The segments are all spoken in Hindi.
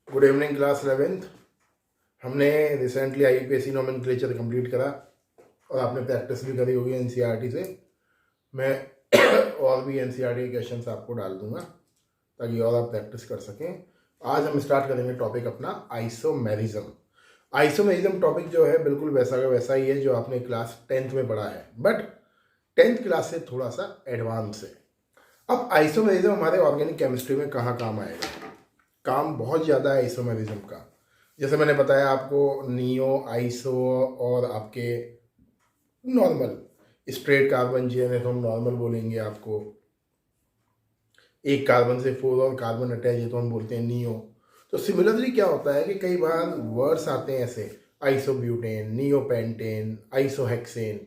Good evening class 11th। हमने रिसेंटली आईपीएससी नोमेनक्लेचर कंप्लीट करा और आपने प्रैक्टिस भी करी होगी एनसीईआरटी से। मैं और भी एनसीईआरटी के क्वेश्चंस आपको डाल दूंगा ताकि और आप प्रैक्टिस कर सकें। आज हम स्टार्ट करेंगे टॉपिक अपना आइसोमेरिज्म। आइसोमेरिज्म टॉपिक जो है बिल्कुल वैसा का वैसा ही है जो आपने क्लास 10th में पढ़ा है, बट 10th क्लास से थोड़ा सा एडवांस है। अब आइसोमेरिज्म हमारे ऑर्गेनिक केमिस्ट्री में कहाँ काम आएगा? काम बहुत ज़्यादा है आइसोमेरिज्म का। जैसे मैंने बताया आपको, नियो, आइसो और आपके नॉर्मल स्ट्रेट कार्बन जिन्हें तो हम नॉर्मल बोलेंगे। आपको एक कार्बन से 4 और कार्बन अटैच है तो हम बोलते हैं नियो। तो सिमिलरली क्या होता है कि कई बार वर्ड्स आते हैं ऐसे, आइसोब्यूटेन, नियोपेंटेन, आइसोहेक्सेन।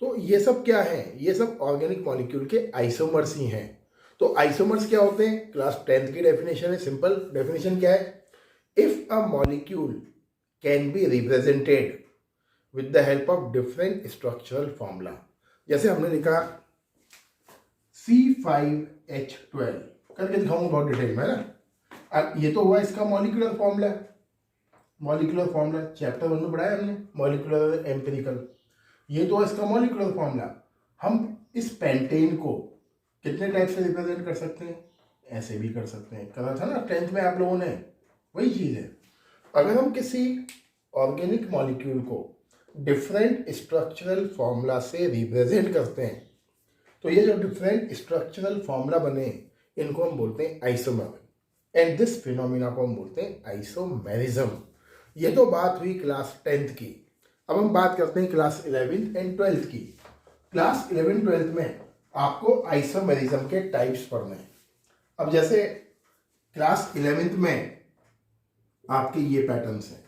तो ये सब क्या है? ये सब ऑर्गेनिक मॉलिक्यूल के आइसोमर्स ही हैं। तो आइसोमर्स क्या होते हैं? क्लास 10th की डेफिनेशन है। सिंपल डेफिनेशन क्या है? If a molecule can be represented with the help of different structural formula. जैसे हमने लिखा C5H12 करके दिखाऊंगा बहुत डिटेल में, है ना। अब ये तो हुआ इसका molecular formula. Molecular formula chapter 1 में पढ़ाया हमने, मॉलिक्यूलर एम्पिरिकल। ये तो इसका मॉलिक्यूलर फॉर्मूला। हम इस पेंटेन को कितने टाइप से रिप्रेजेंट कर सकते हैं? ऐसे भी कर सकते हैं, करा था ना 10th में आप लोगों ने, वही चीज़ है। अगर हम किसी ऑर्गेनिक मॉलिक्यूल को डिफरेंट स्ट्रक्चरल फॉर्मूला से रिप्रेजेंट करते हैं तो ये जो डिफरेंट स्ट्रक्चरल फॉर्मूला बने इनको हम बोलते हैं आइसोमर, एंड दिस फिनोमिना को हम बोलते हैं आइसोमेरिज्म। ये तो बात हुई क्लास 10th की। अब हम बात करते हैं क्लास 11th एंड 12th की। क्लास 11 12th में आपको आइसोमेरिज्म के टाइप्स पढ़ने हैं। अब जैसे क्लास 11th में आपके ये पैटर्न्स हैं,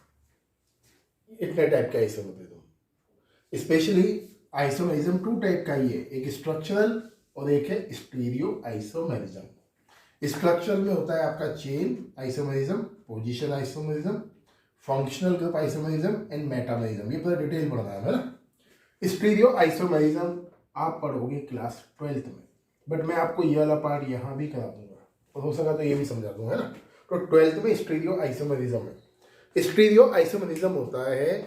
इतने टाइप के आइसोमेरिज्म। स्पेशली आइसोमेरिज्म 2 टाइप का ही है, एक स्ट्रक्चरल और एक है स्टीरियो आइसोमेरिज्म। स्ट्रक्चरल में होता है आपका chain isomerism, position isomerism, functional group isomerism and metamerism. ये पूरा डिटेल पढ़ना है ना। स्टीरियो आइसोमेरिज्म आप पढ़ोगे क्लास 12th में, बट मैं आपको ये वाला पार्ट यहाँ भी करा दूंगा और हो सका तो ये भी समझा दूंगा, है ना। तो 12th में स्टीरियो आइसोमेरिज्म है। स्टीरियो आइसोमेरिज्म होता है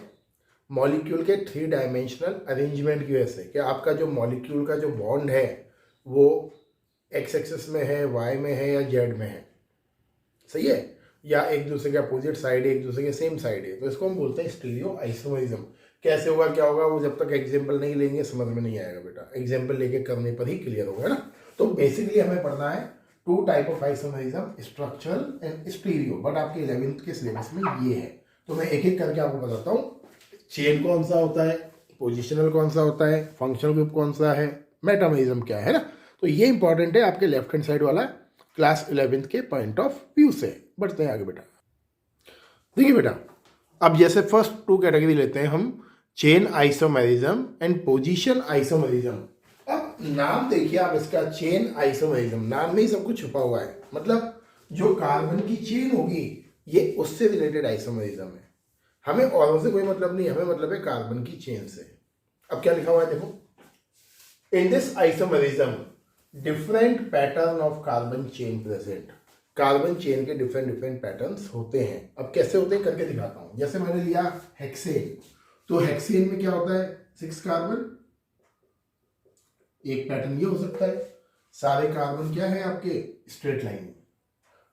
मॉलिक्यूल के 3 डायमेंशनल अरेंजमेंट की वजह से, कि आपका जो मॉलिक्यूल का जो बॉन्ड है वो एक्स एक्सिस में है, वाई में है या जेड में है, सही है, या एक दूसरे के अपोजिट साइड है, एक दूसरे के सेम साइड है। तो इसको हम बोलते हैं स्टीरियो आइसोमेरिज्म। कैसे होगा, क्या होगा, वो जब तक एग्जाम्पल नहीं लेंगे समझ में नहीं आएगा बेटा। एग्जाम्पल लेके करने पर ही क्लियर होगा, ना। तो बेसिकली हमें पढ़ना है 2 type of isomerism, structural and stereo, but आपके 11th के सिलेबस में ये है। तो मैं एक एक करके आपको बताता हूँ। चेन कौन सा होता है, पोजिशनल कौन सा होता है, फंक्शनल ग्रुप कौन सा है, मेटामेरिज्म क्या है ना। तो ये इंपॉर्टेंट है आपके लेफ्ट हैंड साइड वाला क्लास 11th के पॉइंट ऑफ व्यू से। बढ़ते हैं आगे बेटा। देखिए बेटा, अब जैसे फर्स्ट 2 कैटेगरी लेते हैं हम, chain isomerism and position isomerism. अब नाम देखिए आप इसका, चेन आइसोमेरिज्म, नाम में ही सब कुछ छुपा हुआ है। मतलब जो कार्बन की चेन होगी ये उससे रिलेटेड आइसोमेरिज्म है। हमें औरों से कोई मतलब नहीं, हमें मतलब है कार्बन की चेन से। अब क्या लिखा हुआ है देखो, in this isomerism different pattern of carbon chain present. Carbon chain के डिफरेंट डिफरेंट पैटर्न्स होते हैं। अब कैसे होते हैं करके दिखाता हूं। जैसे मैंने लिया हेक्सेन, तो हेक्सेन में क्या होता है, 6 कार्बन, एक पैटर्न ये हो सकता है। सारे कार्बन क्या है आपके स्ट्रेट लाइन में।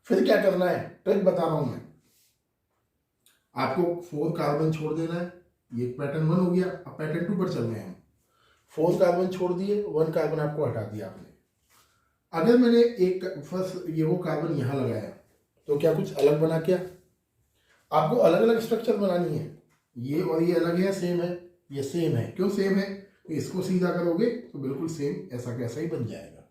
फिर क्या करना है, ट्रिक बता रहा हूं मैं आपको। 4 कार्बन छोड़ देना है, ये पैटर्न 1 हो गया। अब पैटर्न 2 पर चल रहे हैं। 4 कार्बन छोड़ दिए, 1 कार्बन आपको हटा दिया आपने। अगर मैंने एक फर्स्ट ये वो कार्बन यहां लगाया तो क्या कुछ अलग बना? क्या आपको अलग अलग स्ट्रक्चर बनानी है? ये और ये अलग है, सेम है? ये सेम है। क्यों सेम है? तो इसको सीधा करोगे तो बिल्कुल सेम ऐसा कैसा ही बन जाएगा।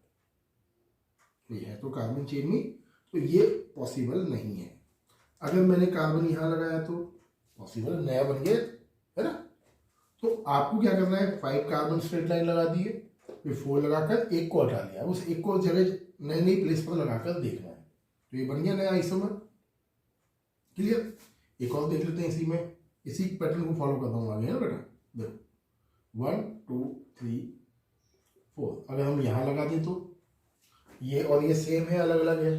ये है तो कार्बन चेन में, तो ये पॉसिबल नहीं है। अगर मैंने कार्बन यहां लगाया तो पॉसिबल, नया बन गया, है ना। तो आपको क्या करना है, 5 कार्बन स्ट्रेट लाइन लगा दिए, फिर 4 लगाकर एक को हटा लिया, उस एक को जगह नई नई प्लेस पर लगाकर देखना है। तो ये बन गया नया आइसोमर। क्लियर? एक और देख लेते हैं इसी में, इसी पैटर्न को फॉलो करता हूँ आगे, है ना बेटा। देखो 1 2 3 4, अगर हम यहाँ लगा दें तो ये और ये सेम है, अलग अलग है।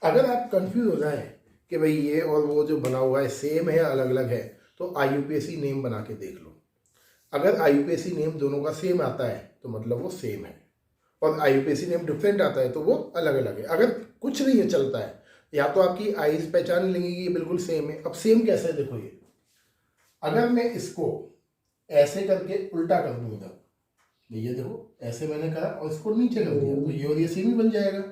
अगर आप कंफ्यूज हो जाए कि भाई ये और वो जो बना हुआ है सेम है या अलग अलग है, तो IUPAC नेम बना के देख लो। अगर IUPAC नेम दोनों का सेम आता है तो मतलब वो सेम है, और IUPAC नेम डिफरेंट आता है तो वो अलग अलग है। अगर कुछ नहीं है चलता है, या तो आपकी आईज पहचान लेंगी कि ये बिल्कुल सेम है। अब सेम कैसे है देखो, ये अगर मैं इसको ऐसे करके उल्टा कर दूँ इधर, ये देखो ऐसे मैंने करा और इसको नीचे कर दिया, तो ये और ये सेम ही बन जाएगा।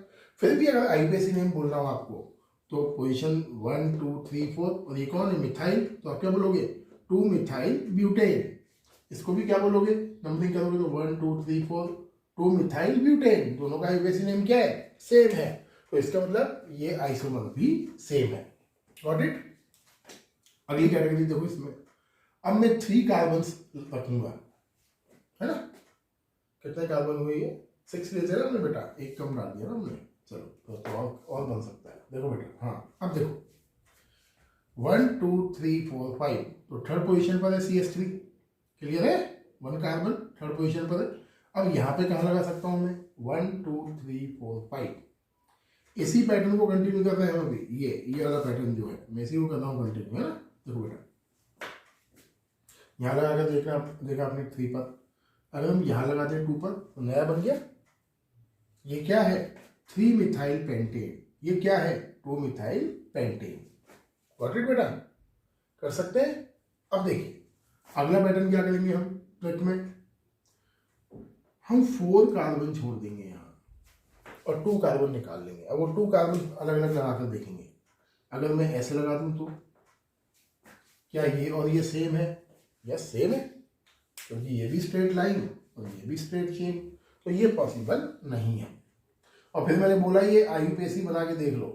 फिर भी अगर IUPAC नेम बोलना हो आपको तो पोजीशन 1 2 3 4, और ये कौन है, मिथाइल, तो आप क्या बोलोगे 2 मिथाइल ब्यूटेन। इसको भी क्या बोलोगे, नंबरिंग करोगे तो 1 2 3 4 2 मिथाइल ब्यूटेन। दोनों का IUPAC नेम क्या है, सेम है, तो इसका मतलब ये आइसोमर भी सेम है। Got it. अगली कैटेगरी देखो इसमें, अब मैं 3 कार्बन्स रखूंगा, है ना। कितने कार्बन हुए, ये 6 ले ना हमने बेटा, एक कम डाल दिया ना हमने, चलो तो और बन सकता है। देखो बेटा, हाँ अब देखो 1 2 3 4 5, तो थर्ड पोजीशन पर है CH3, क्लियर है, 1 कार्बन थर्ड पोजीशन पर है। अब यहाँ पे कहाँ लगा सकता हूँ मैं, 1 2 3 4 5, इसी पैटर्न को कंटिन्यू कर रहे हैं हम अभी, ये वाला पैटर्न जो है मैं इसी को कर रहा हूँ कंटिन्यू, है ना। देखो बेटा यहाँ लगा कर देखा आपने 3 पर, अगर हम यहाँ लगाते हैं 2 पर तो नया बन गया। ये क्या है, 3 मिथाइल पेंटेन, ये क्या है 2 मिथाइल पेंटेन। गॉट इट बेटा, कर सकते हैं। अब देखिए अगला पैटर्न क्या करेंगे हम ट्रिक में, हम 4 कार्बन छोड़ देंगे यहाँ और 2 कार्बन निकाल लेंगे। अब वो 2 कार्बन अलग अलग लगाकर देखेंगे। अगर मैं ऐसे लगा दूं तो क्या ये और ये सेम है, यस सेम है, क्योंकि ये भी स्ट्रेट लाइन और ये भी स्ट्रेट चेन, तो ये पॉसिबल नहीं है। और फिर मैंने बोला ये IUPAC बना के देख लो,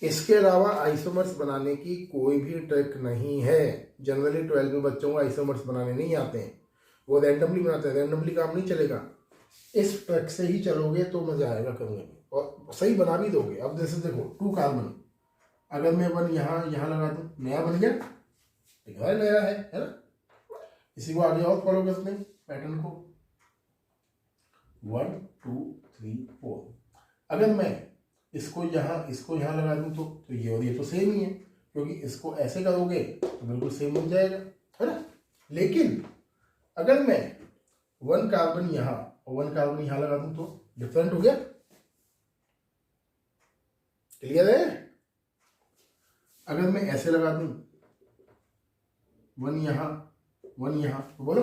इसके अलावा आइसोमर्स बनाने की कोई भी ट्रिक नहीं है। जनरली 12 में बच्चों को आइसोमर्स बनाने नहीं आते हैं, वो रैंडमली बनाते हैं, रैंडमली काम नहीं चलेगा। इस ट्रिक से ही चलोगे तो मजा आएगा करने में, और सही बना भी दोगे। अब जैसे देखो 2 कार्बन, अगर मैं 1 यहाँ लगा दूँ, नया बन गया, ठीक है, नया है ना। इसी को आगे और फॉलो करते हैं पैटर्न को, 1 2 3 4। अगर मैं इसको यहाँ लगा दूँ तो ये और ये तो सेम ही है, क्योंकि इसको ऐसे करोगे तो बिल्कुल सेम बन जाएगा, है ना। लेकिन अगर मैं 1 कार्बन यहाँ और 1 कार्बन यहाँ लगा दूँ तो डिफरेंट हो गया, क्लियर है। अगर मैं ऐसे लगा दूँ 1 यहाँ 1 यहाँ, तो बोलो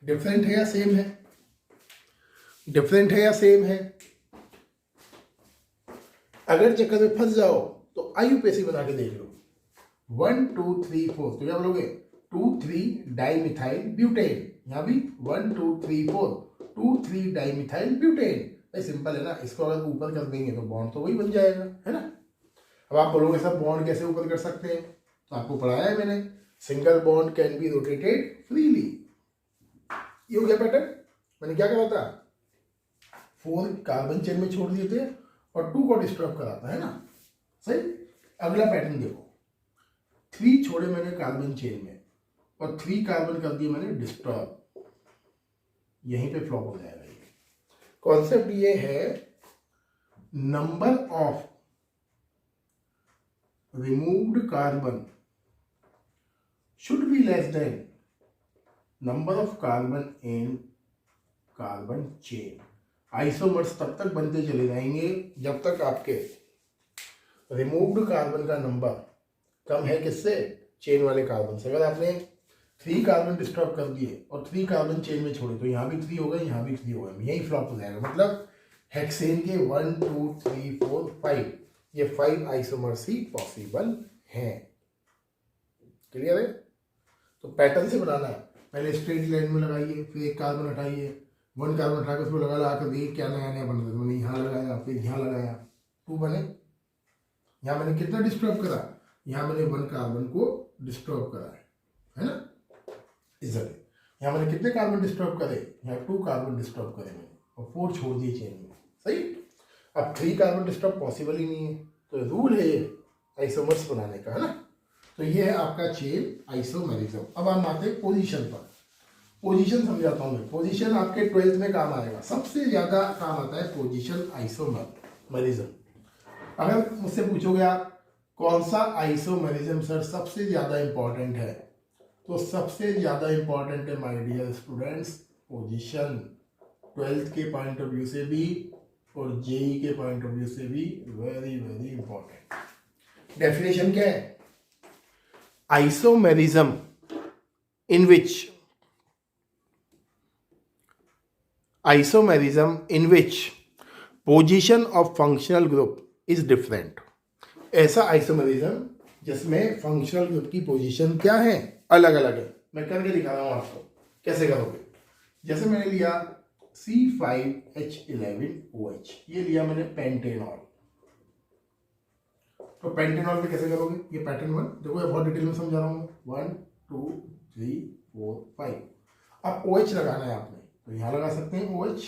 डिफरेंट है या सेम है, डिफरेंट है या सेम है। अगर चक्कर में फंस जाओ तो IUPAC बना के देख लो, 1 2 3 4, तो क्या बोलोगे 2 3 डाइमिथाइल ब्यूटेन। यहाँ भी 1 2 3 4 2 3 डाइमिथाइल ब्यूटेन। भाई सिंपल है ना, इसको अगर ऊपर कर देंगे तो बॉन्ड तो वही बन जाएगा, है ना। अब आप बोलोगे सर बॉन्ड कैसे ऊपर कर सकते हैं, तो आपको पढ़ाया है मैंने, single bond can be rotated freely. ये हो गया पैटर्न। मैंने क्या करा था, 4 कार्बन चेन में छोड़ दिए थे और 2 को डिस्टर्ब करा था, है ना, सही। अगला पैटर्न देखो, 3 छोड़े मैंने कार्बन चेन में और 3 कार्बन कर दिए मैंने डिस्टर्ब, यहीं पे फ्लॉप हो जाएगा। ये कॉन्सेप्ट ये है, number of removed carbon should be less than number of carbon in carbon chain। Isomers तब तक बनते चले जाएंगे जब तक आपके रिमूव्ड कार्बन का नंबर कम है किससे, चेन वाले कार्बन से। अगर आपने 3 कार्बन डिस्टर्ब कर दिए और 3 कार्बन चेन में छोड़े तो यहाँ भी 3 हो गए, यहाँ भी 3 हो गए, यही फ्लॉप हो जाएगा। मतलब हेक्सेन के 1 2 3 4 5, ये 5 आइसोमर्स ही पॉसिबल हैं, क्लियर है। तो पैटर्न से बनाना है, पहले स्ट्रेट लाइन में लगाइए, फिर 1 कार्बन हटाइए, 1 कार्बन हटाकर उसको लगा कर देखिए क्या नया नया बन रहा है। मैंने यहाँ लगाया, फिर यहाँ लगाया, 2 बने। यहाँ मैंने कितना डिस्टर्ब करा, यहाँ मैंने 1 कार्बन को डिस्टर्ब करा है ना, इस जगह। यहाँ मैंने कितने कार्बन डिस्टर्ब करे, यहाँ 2 कार्बन डिस्टर्ब करे मैंने और 4 छोड़ दिए चेन में, सही। अब 3 कार्बन डिस्टर्ब पॉसिबल ही नहीं है, तो रूल है ये आइसोमर्स बनाने का, है ना। तो ये है आपका चेन आइसोमेरिज्म। अब हम आते हैं पोजीशन पर। पोजीशन समझाता हूँ मैं, पोजीशन आपके 12th में काम आएगा, सबसे ज़्यादा काम आता है पोजीशन आइसोमेरिज्म। अगर मुझसे पूछोगे आप कौन सा आइसोमेरिज्म सर सबसे ज्यादा इंपॉर्टेंट है? तो सबसे ज्यादा इंपॉर्टेंट है my dear students position, 12th के पॉइंट ऑफ व्यू से भी और जेई के पॉइंट ऑफ व्यू से भी वेरी वेरी इंपॉर्टेंट। डेफिनेशन क्या है? Isomerism in which position of functional group is different। ऐसा आइसोमेरिज्म जिसमें फंक्शनल ग्रुप की पोजीशन क्या है, अलग अलग है। मैं करके दिखा रहा हूं आपको कैसे करोगे। जैसे मैंने लिया C5H11OH, ये लिया मैंने पेंटेनॉल। तो पेंटेनॉल में कैसे करोगे? ये पैटर्न 1 देखो, ये बहुत डिटेल में समझा रहा हूं। 1 2 3 4 5। अब OH लगाना है आपने, तो यहां लगा सकते हैं OH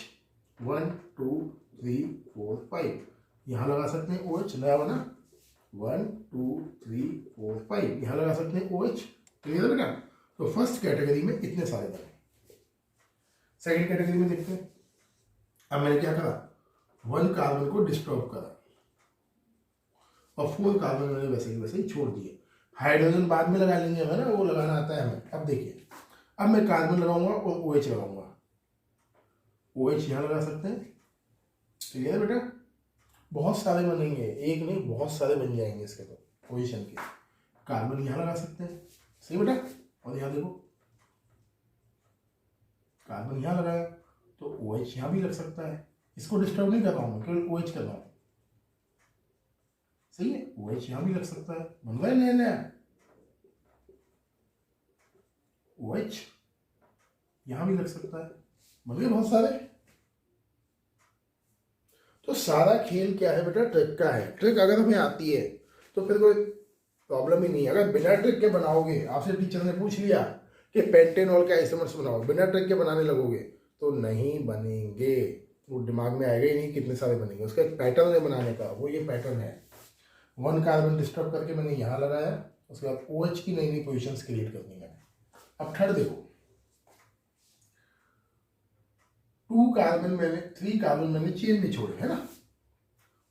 1 2 3 4 5। यहां लगा सकते हैं OH, नया बना 1 2 3 4 5। यहां लगा सकते हैं OH। क्लियर है बेटा? तो फर्स्ट कैटेगरी में इतने सारे बने। सेकंड कैटेगरी में देखते हैं। अब मैंने क्या करा, 1 कार्बन को डिस्टर्ब करा और 4 कार्बन मैंने वैसे ही छोड़ दिए। हाइड्रोजन बाद में लगा लेंगे हमें ना, वो लगाना आता है हमें। अब देखिए, अब मैं कार्बन लगाऊंगा और OH लगाऊंगा। OH यहां लगा सकते हैं। क्लियर है बेटा? बहुत सारे बनेंगे, एक नहीं बहुत सारे बन जाएंगे इसके तो पोजीशन के। कार्बन यहां लगा सकते हैं, सही बेटा? और यहां देखो, कार्बन यहां लगाया तो OH यहां भी लग सकता है। इसको डिस्टर्ब नहीं कर रहा हूं, केवल OH कर रहा हूं। सही है? OH यहां भी लग सकता है। बन रहा है नया नया OH यहां भी लग सकता है। बन गए बहुत सारे। तो सारा खेल क्या है बेटा? ट्रिक का है। ट्रिक अगर हमें आती है तो फिर कोई प्रॉब्लम ही नहीं है। अगर बिना ट्रिक के बनाओगे, आपसे टीचर ने पूछ लिया कि पेंटेनॉल के आइसोमर्स बनाओ, बिना ट्रिक के बनाने लगोगे तो नहीं बनेंगे। वो दिमाग में आएगा ही नहीं कितने सारे बनेंगे। उसका एक पैटर्न है बनाने का, वो ये पैटर्न है। 1 कार्बन डिस्टर्ब करके मैंने यहाँ लगाया, उसके बाद OH की नई नई पोजिशंस क्रिएट करनी मैंने। अब थर्ड देखो, 3 कार्बन मैंने चेन में छोड़े है ना,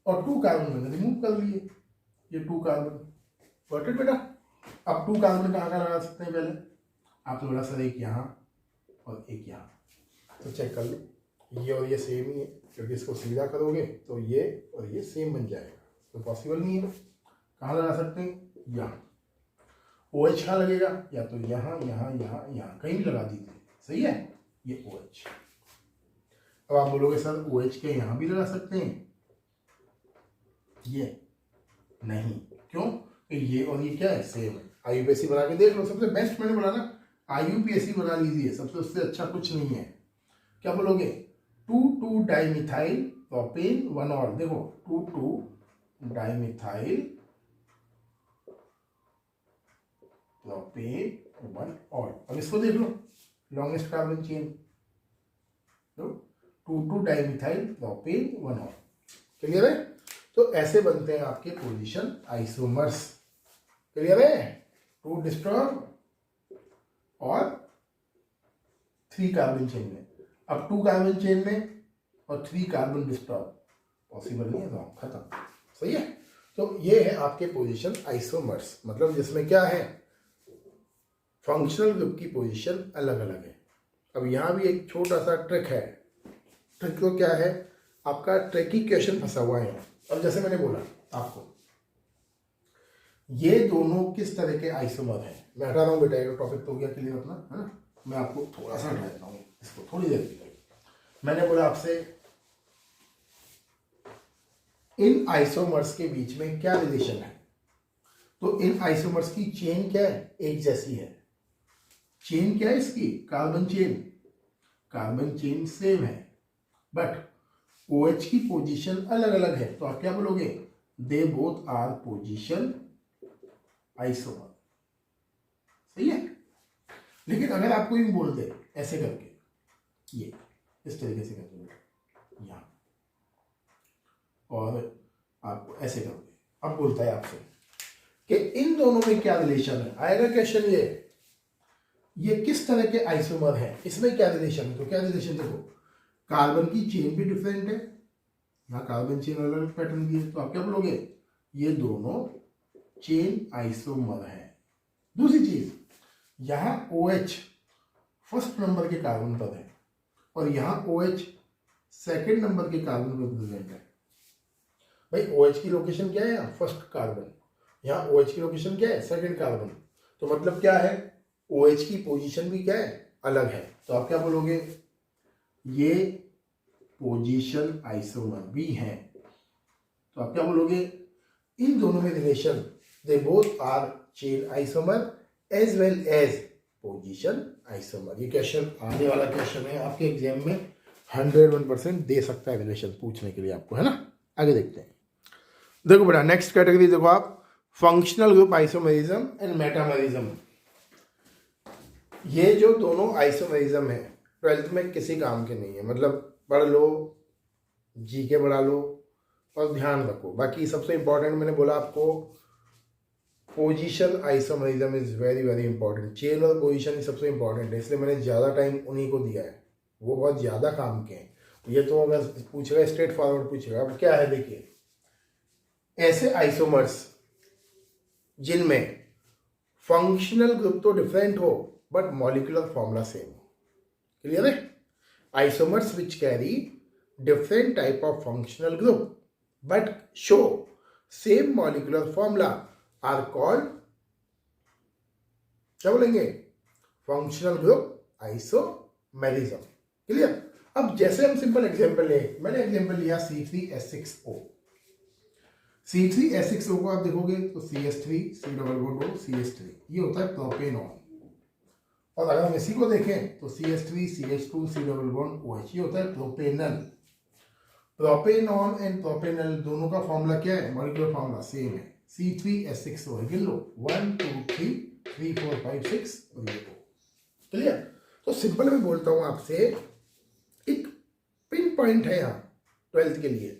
और 2 कार्बन मैंने रिमूव कर लिए। ये 2 कार्बन गॉट इट बेटा? अब 2 कार्बन कहाँ लगा सकते हैं? पहले आपने बोला सर एक यहाँ और एक यहाँ, तो चेक कर लो, ये और ये सेम ही है, क्योंकि इसको सीधा करोगे तो ये और ये सेम बन जाएगा, तो पॉसिबल नहीं है। कहाँ लगा सकते हैं? यहाँ। OH कहाँ लगेगा? या तो यहाँ यहाँ यहाँ यहाँ, कहीं भी लगा दीजिए, सही है? ये OH। अब आप बोलोगे सर OH के यहाँ भी लगा सकते हैं, ये नहीं, क्यों? ये और ये क्या है? सेम है। IUPAC बना के देख लो, सबसे बेस्ट मैंने बोला ना, IUPAC बना लीजिए, सबसे उससे अच्छा कुछ नहीं है। क्या बोलोगे? 2,2 डाइमिथाइल प्रोपेन 1 और, देखो 2,2 डाइमिथाइल प्रोपेन 1 और। अब इसको देख लो, longest carbon chain, 2,2 dimethyl propane 1 और। क्लियर है? तो ऐसे बनते हैं आपके पोजीशन आइसोमर्स। क्लियर है? 2 डिस्टर्ब और 3 कार्बन चेन में। अब 2 कार्बन चेन में और 3 कार्बन डिस्टर्ब, पॉसिबल नहीं है, रॉन्ग, खत्म। सही है? तो ये है आपके पोजीशन आइसोमर्स, मतलब जिसमें क्या है, फंक्शनल ग्रुप की पोजीशन अलग अलग है। अब यहाँ भी एक छोटा सा ट्रिक है। ट्रिक तो क्या है? आपका ट्रिकी क्वेश्चन फंसा हुआ है। अब जैसे मैंने बोला आपको, ये दोनों किस तरह के आइसोमर हैं, मैं हटा रहा हूँ बेटा, ये टॉपिक तो हो गया क्लियर अपना, है ना? मैं आपको थोड़ा सा हटा देता हूँ इसको, थोड़ी देर के लिए। मैंने बोला आपसे इन आइसोमर्स के बीच में क्या रिलेशन है, तो इन आइसोमर्स की चेन क्या है? एक जैसी है। चेन क्या है इसकी? Carbon chain. Carbon chain same है, बट OH की पोजीशन अलग अलग है। तो आप क्या बोलोगे? They both are position isomer. सही है? लेकिन अगर आपको यूं बोल दे ऐसे करके, ये इस तरीके से करके यहां, और आपको ऐसे करोगे, अब बोलता है आपसे कि इन दोनों में क्या रिलेशन है। आएगा क्वेश्चन ये किस तरह के आइसोमर है, इसमें क्या रिलेशन है? तो क्या रिलेशन? देखो, कार्बन की चेन भी डिफरेंट है, यहाँ कार्बन चेन अलग अलग पैटर्न की है, तो आप क्या बोलोगे? ये दोनों चेन आइसोमर है। दूसरी चीज, यहां OH फर्स्ट नंबर के कार्बन पर है और यहां OH सेकंड नंबर के कार्बन पर प्रेजेंट है। भाई OH की लोकेशन क्या है यहाँ? First carbon. यहाँ OH की लोकेशन क्या है? Second carbon. तो मतलब क्या है? OH की पोजीशन भी क्या है? अलग है। तो आप क्या बोलोगे? ये पोजीशन आइसोमर भी है। तो आप क्या बोलोगे? इन दोनों में relation, they both are chain isomer as well as position isomer. ये क्वेश्चन आने वाला क्वेश्चन है आपके एग्जाम में, 101% दे सकता है रिलेशन पूछने के लिए आपको, है ना। आगे देखते हैं। देखो बेटा, नेक्स्ट कैटेगरी देखो आप, functional group isomerism and metamerism. ये जो दोनों आइसोमेरिज्म है 12th में किसी काम के नहीं है, मतलब पढ़ लो, जीके बढ़ा लो और ध्यान रखो। बाकी सबसे इंपॉर्टेंट मैंने बोला आपको, position isomerism is very very important. Chain और पोजीशन सबसे इंपॉर्टेंट है, इसलिए मैंने ज़्यादा टाइम उन्हीं को दिया है, वो बहुत ज़्यादा काम के हैं। ये तो अगर पूछेगा स्ट्रेट फॉरवर्ड पूछेगा। अब क्या है देखिए, ऐसे आइसोमर्स जिनमें फंक्शनल ग्रुप तो डिफरेंट हो बट मॉलिक्यूलर फॉर्मूला सेम हो। क्लियर है? Isomers which carry different type of functional group but show same molecular formula are called, क्या बोलेंगे? Functional group isomerism. क्लियर? अब जैसे हम सिंपल एग्जांपल ले, मैंने एग्जांपल लिया C3H6O। C3H6O को आप देखोगे तो CH3 C++O CH3, ये होता है प्रोपेनॉन। और अगर हम इसी को देखें तो CH3 CH2 C++OH, ये होता है प्रोपेनल। प्रोपेनॉन एंड प्रोपेनल दोनों का फॉर्मूला क्या है? मॉलिक्यूलर फॉर्मूला सेम है, C3H6O है। गिन लो, 1 2 3 3 4 5 6 और ये 2। क्लियर? तो सिंपल मैं बोलता हूं आपसे, एक पिन पॉइंट है यहाँ 12th के लिए,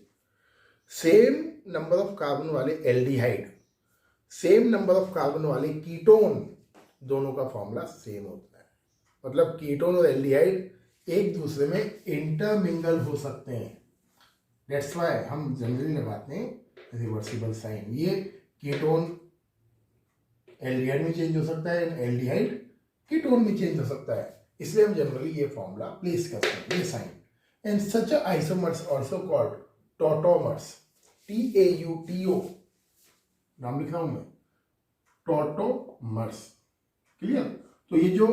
सेम नंबर ऑफ कार्बन वाले aldehyde, same number of carbon वाले कीटोन, दोनों का फॉर्मूला सेम होता है। मतलब कीटोन और एल्डिहाइड एक दूसरे में इंटरमिंगल हो सकते हैं। दैट्स व्हाई हम जनरली लगाते हैं रिवर्सिबल साइन। ये कीटोन एल्डिहाइड में चेंज हो सकता है, एल्डिहाइड कीटोन में चेंज हो सकता है, इसलिए हम जनरली ये फॉर्मूला प्लेस करते हैं, ये sign. And such isomers also called tautomers, TAUTO नाम लिख रहा हूं मैं, टॉटोमर्स। क्लियर? तो ये जो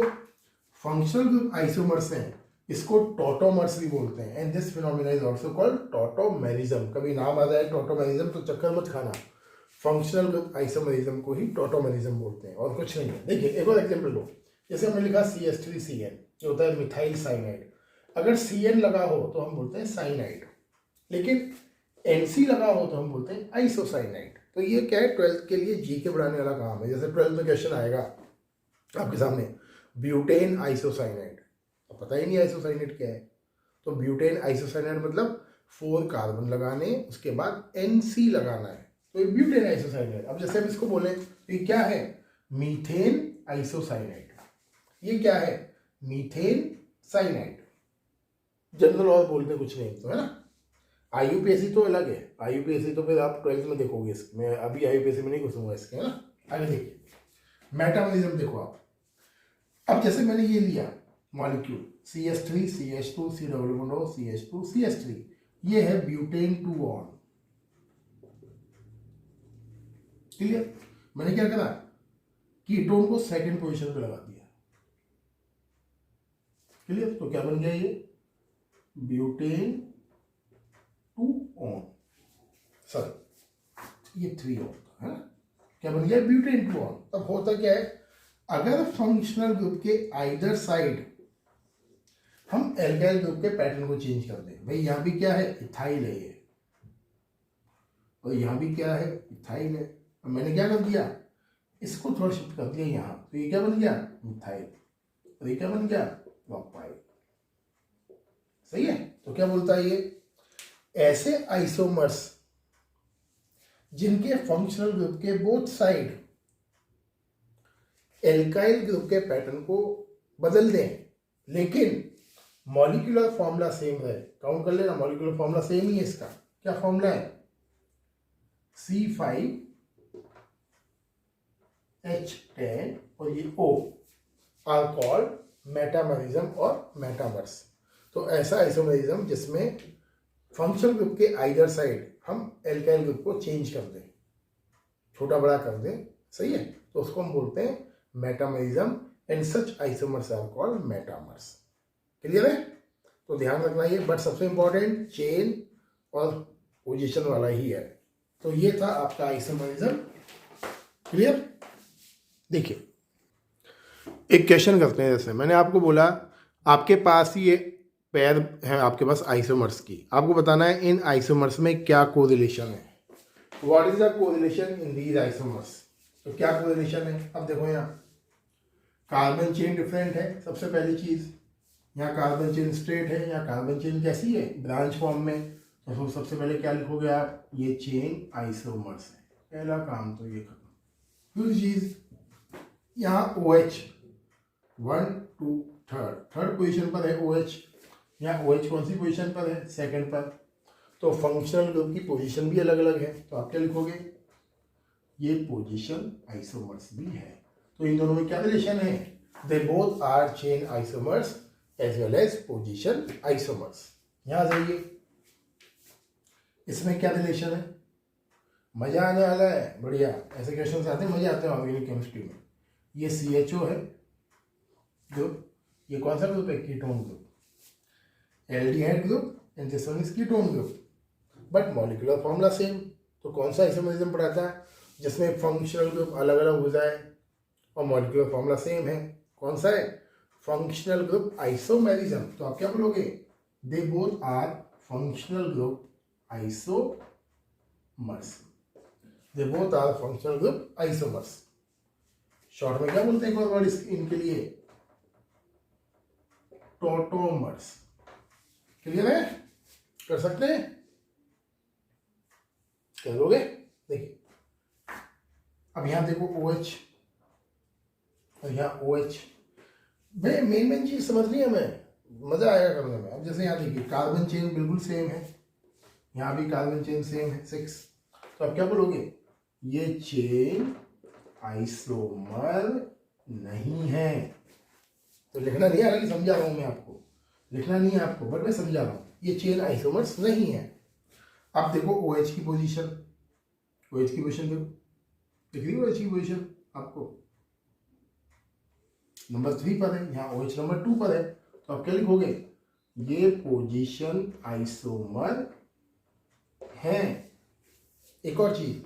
फंक्शनल ग्रुप आइसोमर्स हैं इसको टॉटोमर्स भी बोलते हैं। And this phenomena is also called tautomerism. कभी नाम आ जाए टॉटोमेरिज्म तो चक्कर मत खाना, फंक्शनल ग्रुप आइसोमेरिज्म को ही टॉटोमेरिज्म बोलते हैं और कुछ नहीं है। देखिए एक और एग्जांपल लो, जैसे हमने लिखा CH3CN, जो होता है मिथाइल साइनाइड। अगर CN लगा हो तो हम बोलते हैं साइनाइड, लेकिन NC लगा हो तो हम बोलते हैं आइसोसाइनाइड। तो ये क्या है? 12th के लिए जीके बढ़ाने वाला काम है। जैसे 12th में क्वेश्चन आएगा आपके सामने, ब्यूटेन आइसोसाइनाइड, तो पता ही नहीं आइसोसाइनाइड क्या है, तो ब्यूटेन आइसोसाइनाइड मतलब 4 कार्बन लगाने, उसके बाद NC लगाना है, तो ये ब्यूटेन आइसोसाइनाइड। अब जैसे हम इसको बोले तो ये क्या है? Methane isocyanide. ये क्या है? Methane cyanide. जनरल और बोलते कुछ नहीं, तो है ना। IUPAC तो अलग है, IUPAC तो फिर आप 12th में देखोगे, मैं अभी IUPAC में नहीं घुसूंगा इसके, है ना। आगे देखिए, मेटामेरिज्म देखो आप। अब जैसे मैंने ये लिया molecule CH3 CH2 C++O CH2 CH3, ये है ब्यूटेन 2 ऑन। क्लियर? मैंने क्या करा? कीटोन को सेकंड पोजीशन पे लगा दिया। क्लियर? तो क्या बन गया? ये ब्यूटेन 2 ऑन, सॉरी ये 3 ऑन, है ना। क्या बन गया? Butane 2 on. अब होता क्या है, अगर फंक्शनल ग्रुप के आइदर साइड हम एल्काइल ग्रुप के पैटर्न को चेंज कर दें, भाई यहां भी क्या है? इथाइल है ये, और यहां भी क्या है? इथाइल है। अब मैंने क्या कर दिया? इसको थोड़ा शिफ्ट कर दिया यहां, तो ये क्या बन गया? मिथाइल, और ये क्या बन गया? प्रोपाइल। सही है? तो क्या बोलता है ये? ऐसे आइसोमर्स जिनके फंक्शनल ग्रुप के बोथ साइड एल्काइल ग्रुप के पैटर्न को बदल दें, लेकिन मॉलिक्यूलर फॉर्मूला सेम है। काउंट कर लेना, मॉलिक्यूलर फॉर्मूला सेम ही है इसका। क्या फॉर्मूला है? C5 H10 और ये O आर कॉल्ड मेटामरिज्म और मेटामर्स। तो ऐसा आइसोमरिज्म जिसमें फंक्शनल ग्रुप के आइदर साइड हम एल्काइल ग्रुप को चेंज कर दें, छोटा बड़ा कर दें, सही है, तो उसको हम बोलते हैं metamerism and such isomers are called metamers. Clear है? तो ध्यान रखना ये, बट सबसे इंपॉर्टेंट चेन और पोजीशन वाला ही है। तो ये था आपका आइसोमरिज्म। क्लियर? देखिए एक क्वेश्चन करते हैं। जैसे मैंने आपको बोला आपके पास ये पेयर है आपके पास आइसोमर्स की, आपको बताना है इन आइसोमर्स में क्या कोरिलेशन है। What is the correlation in these isomers. तो क्या कोरिलेशन है? अब देखो यहाँ कार्बन चेन डिफरेंट है, सबसे पहली चीज। यहाँ कार्बन चेन स्ट्रेट है, यहाँ कार्बन चेन कैसी है, ब्रांच फॉर्म में। तो सबसे पहले क्या लिखोगे आप, ये चेन आइसोमर्स है, पहला काम तो ये खत्म। दूसरी चीज यहाँ OH 1 2 थर्ड पोजीशन पर है OH। यहाँ OH कौन सी पोजीशन पर है, सेकंड पर। तो फंक्शनल ग्रुप की पोजीशन भी अलग अलग है, तो आप क्या लिखोगे, ये पोजीशन आइसोमर्स भी है। तो इन दोनों में क्या रिलेशन है, they both are chain isomers as well as position isomers. यहाँ जाइए, इसमें क्या रिलेशन है, मजा आने वाला है, बढ़िया। ऐसे क्वेश्चन आते हैं, मजा आते हैं ऑर्गेनिक केमिस्ट्री में। ये CHO है ग्रुप, ये कौन सा ग्रुप है, ketone group, aldehyde group, and this one is ketone group, but molecular formula same. तो कौन सा आइसोमरिज्म पढ़ाता है, जिसमें फंक्शनल ग्रुप अलग अलग हो जाए और मॉलिक्यूलर फॉर्मूला सेम है। कौन सा है, फंक्शनल ग्रुप आइसोमेरिज्म। तो आप क्या बोलोगे, they both are functional group isomers, they both are functional group isomers. Short में क्या बोलते हैं एक और वर्ड इनके लिए, टोटोमर्स। क्लियर है, कर सकते हैं, क्या लोगे। देखिए अब यहां देखो OH और यहाँ OH, भाई मेन चीज समझनी है हमें, मजा आएगा करने में। अब जैसे यहाँ देखिए कार्बन चेन बिल्कुल सेम है, यहाँ भी कार्बन चेन सेम है 6। तो आप क्या बोलोगे, ये चेन आइसोमर नहीं है। तो लिखना नहीं है, हालांकि समझा रहा हूं मैं आपको, लिखना नहीं है आपको, बट मैं समझा रहा हूं, ये चेन आइसोमर्स नहीं है। अब देखो OH की पोजीशन, OH की पोजीशन देखो, दिख रही है OH की पोजीशन आपको, नंबर 3 पर है, यहाँ OH नंबर 2 पर है। तो आप क्या लिखोगे, ये पोजीशन आइसोमर है। एक और चीज,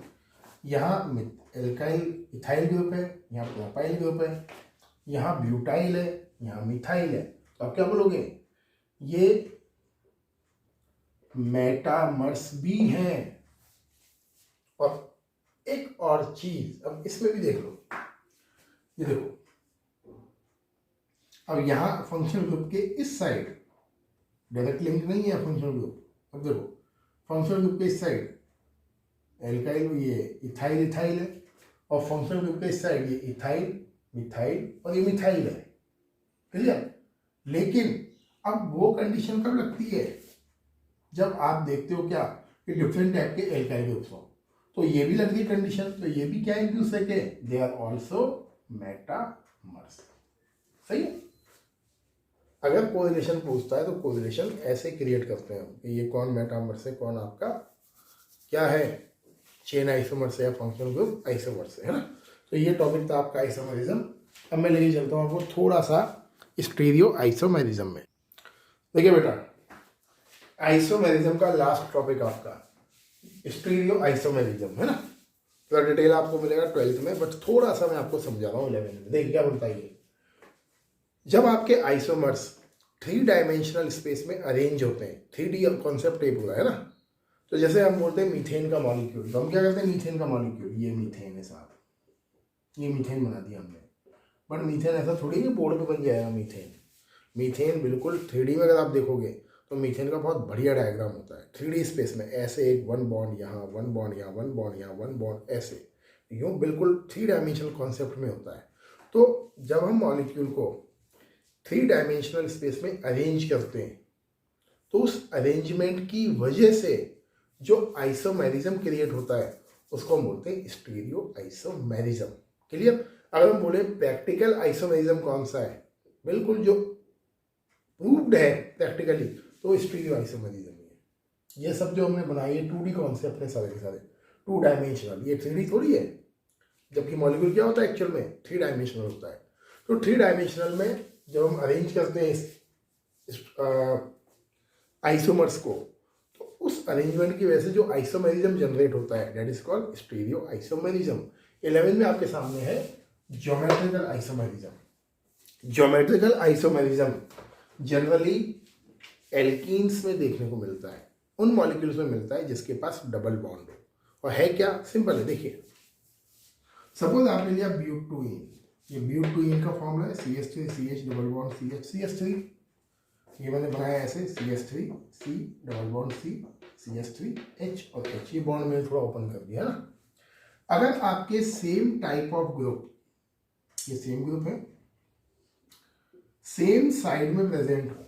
यहाँ एल्काइल इथाइल ग्रुप है, यहाँ प्रोपाइल ग्रुप है, यहाँ ब्यूटाइल है, यहाँ मिथाइल है। तो आप क्या बोलोगे, ये मेटामर्स भी हैं। और एक और चीज, अब इसमें भी देख लो, ये देखो, अब यहां फंक्शनल ग्रुप के इस साइड डायरेक्ट लिंक नहीं है फंक्शनल ग्रुप। अब देखो फंक्शनल ग्रुप के इस साइड एल्काइल, ये इथाइल इथाइल है, और फंक्शनल ग्रुप के इस साइड ये इथाइल मिथाइल और ये मिथाइल है। क्लियर? लेकिन अब वो कंडीशन कब लगती है, जब आप देखते हो क्या कि डिफरेंट टाइप के एल्काइल ग्रुप्स हो, तो ये भी लग रही कंडीशन। तो ये भी क्या है एक दूसरे के, दे आर ऑल्सो मेटामर्स। सही है। अगर कोरिलेशन पूछता है तो कोरिलेशन ऐसे क्रिएट करते हैं कि ये कौन मेटामर्स है, कौन आपका क्या है, चेन आइसोमर्स है या फंक्शनल ग्रुप आइसोमर्स है ना। तो ये टॉपिक था आपका आइसोमरिज्म। अब मैं लेके चलता हूँ आपको थोड़ा सा स्टीरियो आइसोमेरिज्म में। देखिए बेटा, आइसोमेरिज्म का लास्ट टॉपिक आपका स्टीरियो आइसोमेरिज्म है ना। थोड़ा डिटेल आपको मिलेगा 12th में, बट थोड़ा सा मैं आपको समझा रहा हूँ 11th में। देखिए क्या बोलता है ये, जब आपके आइसोमर्स 3 डायमेंशनल स्पेस में अरेंज होते हैं, 3D कॉन्सेप्ट ये पूरा है ना। तो जैसे हम बोलते हैं मीथेन का मॉलिक्यूल, तो हम क्या करते हैं, मीथेन का मॉलिक्यूल, ये मीथेन है साहब, ये मीथेन बना दिया हमने। बट मीथेन ऐसा थोड़ी कि बोर्ड पे बन जाएगा मीथेन। मीथेन बिल्कुल 3D में अगर आप देखोगे तो मीथेन का बहुत बढ़िया डायग्राम होता है 3D स्पेस में। ऐसे एक 1 बॉन्ड यहाँ, 1 बॉन्ड यहाँ, 1 बॉन्ड यहाँ, 1 बॉन्ड ऐसे, यूँ बिल्कुल 3 डायमेंशनल कॉन्सेप्ट में होता है। तो जब हम मॉलिक्यूल को 3 डायमेंशनल स्पेस में अरेंज करते हैं तो उस अरेंजमेंट की वजह से जो आइसोमेरिज्म क्रिएट होता है उसको हम बोलते हैं स्टीरियो आइसोमेरिज्म। क्लियर। अगर हम बोले प्रैक्टिकल आइसोमेरिज्म कौन सा है, बिल्कुल जो प्रूव्ड है प्रैक्टिकली, तो स्टीरियो आइसोमेरिज्म है। ये सब जो हमने बनाई है 2D कॉन्सेप्ट है सारे के सारे, 2 डायमेंशनल, ये 3D थोड़ी है। जबकि मॉलिक्यूल क्या होता है एक्चुअल में 3 डायमेंशनल होता है। तो 3 डायमेंशनल में जब हम अरेंज करते हैं इस आइसोमर्स को, तो उस अरेंजमेंट की वजह से जो आइसोमेरिज्म जनरेट होता है that is called stereo isomerism. 11 में आपके सामने है geometrical isomerism. Geometrical isomerism generally alkenes में देखने को मिलता है, उन मॉलिक्यूल्स में मिलता है जिसके पास डबल बॉन्ड हो। और है क्या, सिंपल है, देखिए सपोज आपने लिया ब्यूटूइन, ये ब्यूटूइन का फॉर्मूला है CH3 CH double bond CH CH3, ये मैंने बनाया ऐसे CH3 C double bond C CH3 H और H, ये बॉन्ड मैंने थोड़ा ओपन कर दिया ना। अगर आपके सेम टाइप ऑफ ग्रुप, ये सेम ग्रुप है, सेम साइड में प्रेजेंट हो,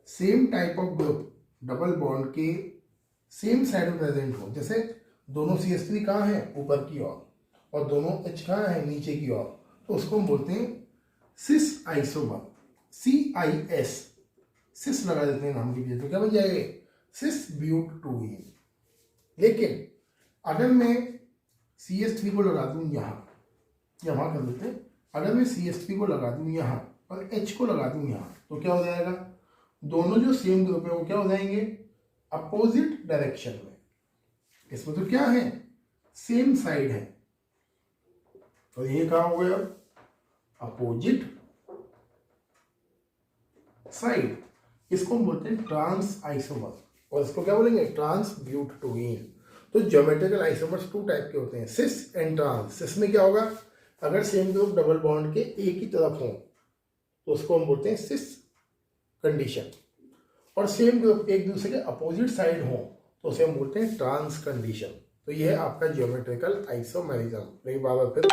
same type of group double bond के सेम साइड में प्रेजेंट हो, जैसे दोनों CH3 कहाँ है, ऊपर की ओर, और दोनों H कहाँ है, नीचे की ओर, तो उसको हम बोलते हैं सिस आइसोमर, CIS, सिस लगा देते हैं नाम की वजह, तो क्या बन जाएगा, सिस ब्यूटूइन। लेकिन अगर मैं CH3 को लगा दूं यहाँ, या वहाँ कर देते हैं, अगर मैं CH3 को लगा दूं यहाँ और H को लगा दूं यहाँ, तो क्या हो जाएगा, दोनों जो सेम ग्रुप है वो क्या हो जाएंगे, अपोजिट डायरेक्शन में। इसमें तो क्या है, सेम साइड है, तो ये कहाँ हो गया, अपोजिट साइड। इसको हम बोलते हैं ट्रांस आइसोमर, और इसको क्या बोलेंगे, ट्रांस ब्यूटूइन। तो ज्योमेट्रिकल आइसोमर्स 2 टाइप के होते हैं, सिस एंड ट्रांस। सिस में क्या होगा, अगर सेम ग्रुप डबल बॉन्ड के एक ही तरफ हो तो उसको हम बोलते हैं सिस कंडीशन, और सेम ग्रुप एक दूसरे के अपोजिट साइड हो तो उसे हम बोलते हैं ट्रांस कंडीशन। तो ये है आपका ज्योमेट्रिकल आइसोमेरिज्म। लेकिन बार बार फिर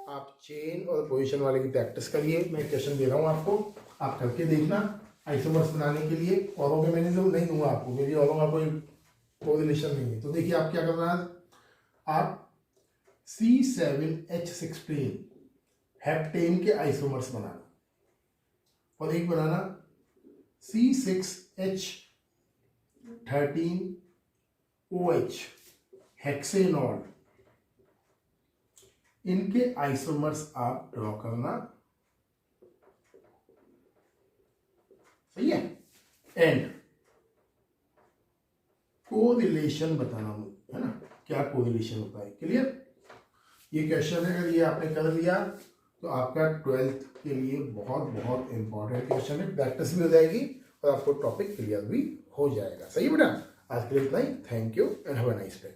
आप चेन और पोजीशन वाले की प्रैक्टिस करिए। मैं क्वेश्चन दे रहा हूँ आपको, आप करके देखना आइसोमर्स बनाने के लिए। औरों के मैंने नहीं दूंगा आपको, मेरी औरों का कोई कोरिलेशन नहीं है। तो देखिए आप क्या करना है, आप C7H16 हेप्टेन के आइसोमर्स बनाना, और एक बनाना C6H13OH हेक्सेनॉल, इनके आइसोमर्स आप ड्रॉ करना, सही है। एंड कोरिलेशन बताना है ना, क्या कोरिलेशन होता है, क्लियर। ये क्वेश्चन है, अगर ये आपने कर लिया तो आपका 12th के लिए बहुत बहुत इंपॉर्टेंट क्वेश्चन है, प्रैक्टिस भी हो जाएगी और आपको टॉपिक क्लियर भी हो जाएगा। सही बेटा, आज के लिए इतना ही। Thank you and have a nice day.